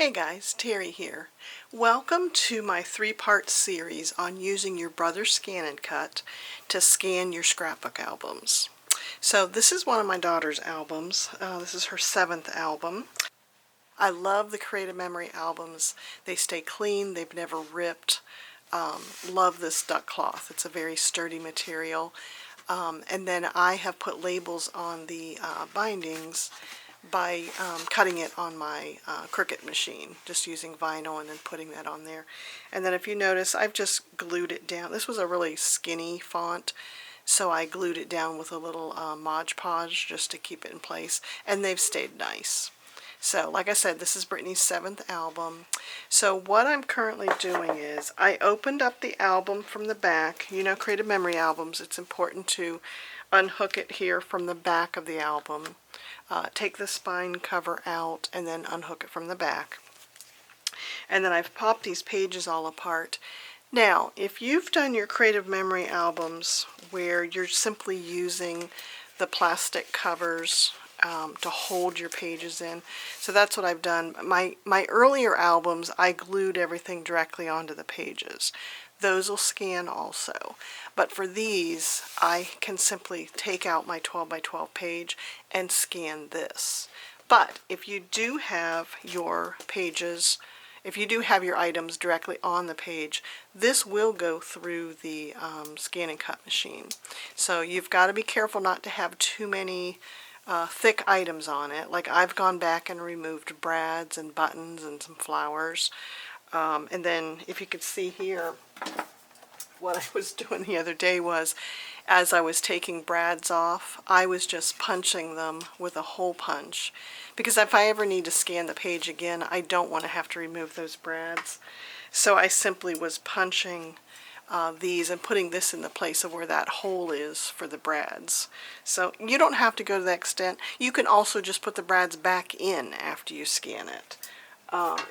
Hey guys, Terry here. Welcome to my three-part series on using your Brother's Scan and Cut to scan your scrapbook albums. So this is one of my daughter's albums. This is her 7th album. I love the Creative Memory albums. They stay clean, they've never ripped. Love this duck cloth. It's a very sturdy material. And then I have put labels on the bindings by cutting it on my Cricut machine, just using vinyl and then putting that on there. And then if you notice, I've just glued it down. This was a really skinny font, so I glued it down with a little Mod Podge just to keep it in place, and they've stayed nice. So like I said, this is Brittany's 7th album. So what I'm currently doing is I opened up the album from the back. You know, Creative Memory albums, it's important to unhook it here from the back of the album. Take the spine cover out and then unhook it from the back. And then I've popped these pages all apart. Now, if you've done your Creative Memory albums where you're simply using the plastic covers to hold your pages in, so that's what I've done. My earlier albums, I glued everything directly onto the pages. Those will scan also. But for these, I can simply take out my 12 by 12 page and scan this. But if you do have your pages, if you do have your items directly on the page, this will go through the scan and cut machine. So you've got to be careful not to have too many thick items on it. Like I've gone back and removed brads and buttons and some flowers. And then if you could see here, what I was doing the other day was, as I was taking brads off, I was just punching them with a hole punch. Because if I ever need to scan the page again, I don't want to have to remove those brads. So I simply was punching these and putting this in the place of where that hole is for the brads. So you don't have to go to that extent. You can also just put the brads back in after you scan it.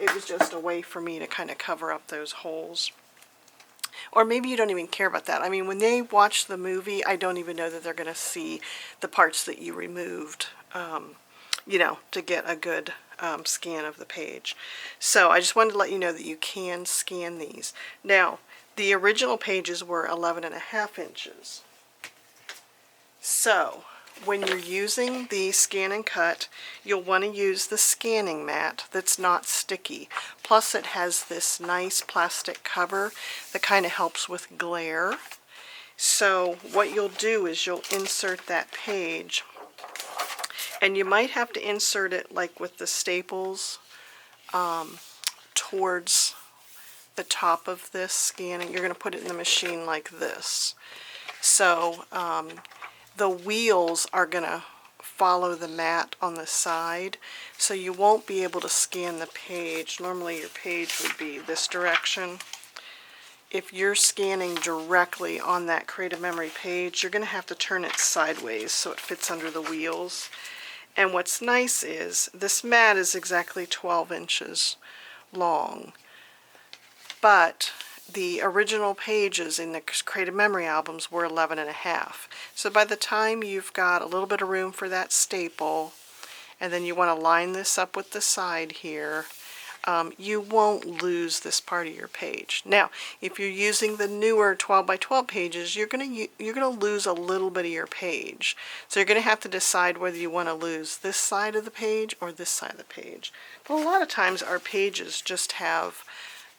It was just a way for me to kind of cover up those holes. Or maybe you don't even care about that. I mean, when they watch the movie, I don't even know that they're going to see the parts that you removed, you know, to get a good scan of the page. So I just wanted to let you know that you can scan these. Now, the original pages were 11.5 inches. So when you're using the scan and cut, you'll want to use the scanning mat that's not sticky. Plus it has this nice plastic cover that kind of helps with glare. So what you'll do is you'll insert that page, and you might have to insert it like with the staples towards the top of this scanning. You're going to put it in the machine like this. So the wheels are going to follow the mat on the side, so you won't be able to scan the page. Normally your page would be this direction. If you're scanning directly on that Creative Memory page, you're going to have to turn it sideways so it fits under the wheels. And what's nice is this mat is exactly 12 inches long, but the original pages in the Creative Memory albums were 11.5. So by the time you've got a little bit of room for that staple, and then you want to line this up with the side here, you won't lose this part of your page. Now, if you're using the newer 12 by 12 pages, you're gonna lose a little bit of your page. So you're gonna have to decide whether you want to lose this side of the page or this side of the page. But a lot of times our pages just have,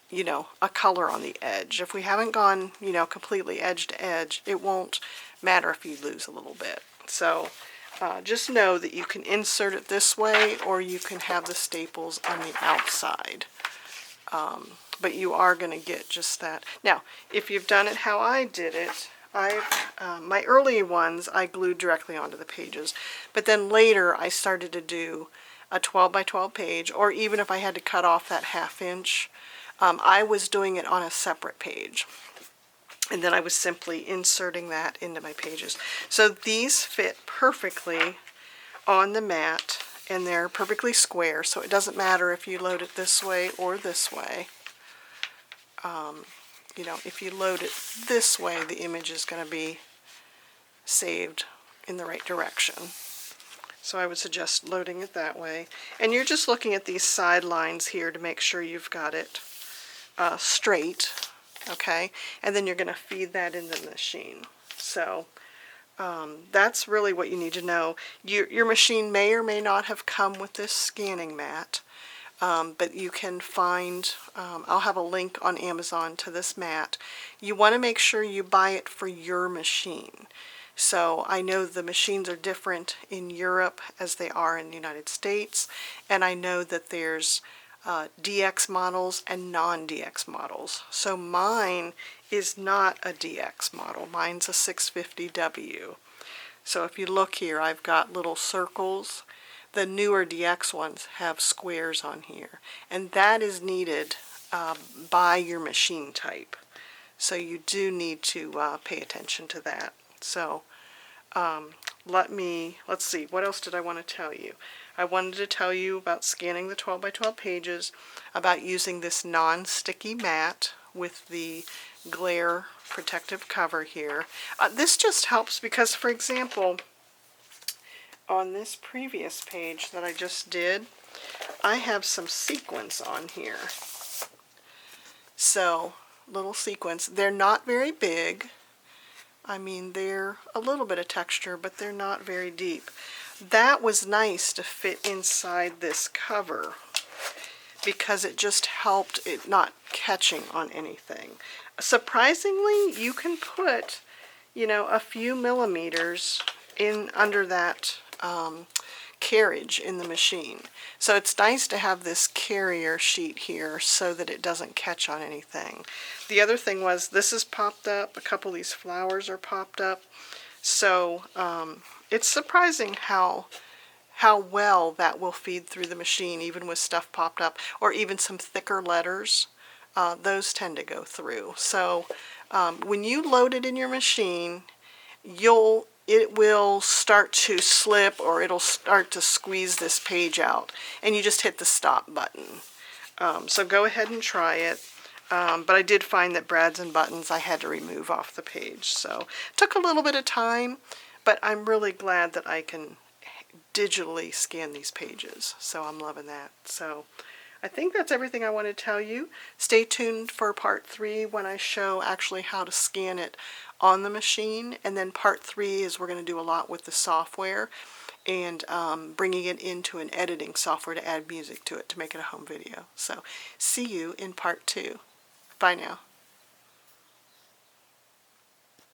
you know, a color on the edge. If we haven't gone, you know, completely edge to edge, it won't matter if you lose a little bit. So just know that you can insert it this way, or you can have the staples on the outside. But you are going to get just that. Now, if you've done it how I did it, my early ones I glued directly onto the pages. But then later I started to do a 12 by 12 page, or even if I had to cut off that 1/2 inch, I was doing it on a separate page, and then I was simply inserting that into my pages. So these fit perfectly on the mat, and they're perfectly square, so it doesn't matter if you load it this way or this way. You know, if you load it this way, the image is going to be saved in the right direction. So I would suggest loading it that way. And you're just looking at these sidelines here to make sure you've got it straight, okay? And then you're going to feed that in the machine. So that's really what you need to know. Your machine may or may not have come with this scanning mat, but you can find, I'll have a link on Amazon to this mat. You want to make sure you buy it for your machine. So I know the machines are different in Europe as they are in the United States, and I know that there's DX models and non-DX models. So mine is not a DX model. Mine's a 650W. So if you look here, I've got little circles. The newer DX ones have squares on here, and that is needed by your machine type. So you do need to pay attention to that. So let's see, what else did I want to tell you? I wanted to tell you about scanning the 12 by 12 pages, about using this non-sticky mat with the glare protective cover here. This just helps because, for example, on this previous page that I just did, I have some sequins on here. So, little sequins. They're not very big. I mean, they're a little bit of texture, but they're not very deep. That was nice to fit inside this cover because it just helped it not catching on anything. Surprisingly, you can put, you know, a few millimeters in under that carriage in the machine. So it's nice to have this carrier sheet here so that it doesn't catch on anything. The other thing was this is popped up. A couple of these flowers are popped up. So it's surprising how well that will feed through the machine, even with stuff popped up, or even some thicker letters. Those tend to go through. So when you load it in your machine, it will start to slip, or it'll start to squeeze this page out, and you just hit the stop button. So go ahead and try it. But I did find that brads and buttons I had to remove off the page. So it took a little bit of time, but I'm really glad that I can digitally scan these pages. So I'm loving that. So I think that's everything I want to tell you. Stay tuned for part 3 when I show actually how to scan it on the machine. And then part 3 is we're going to do a lot with the software and bringing it into an editing software to add music to it to make it a home video. So see you in part 2. Bye now.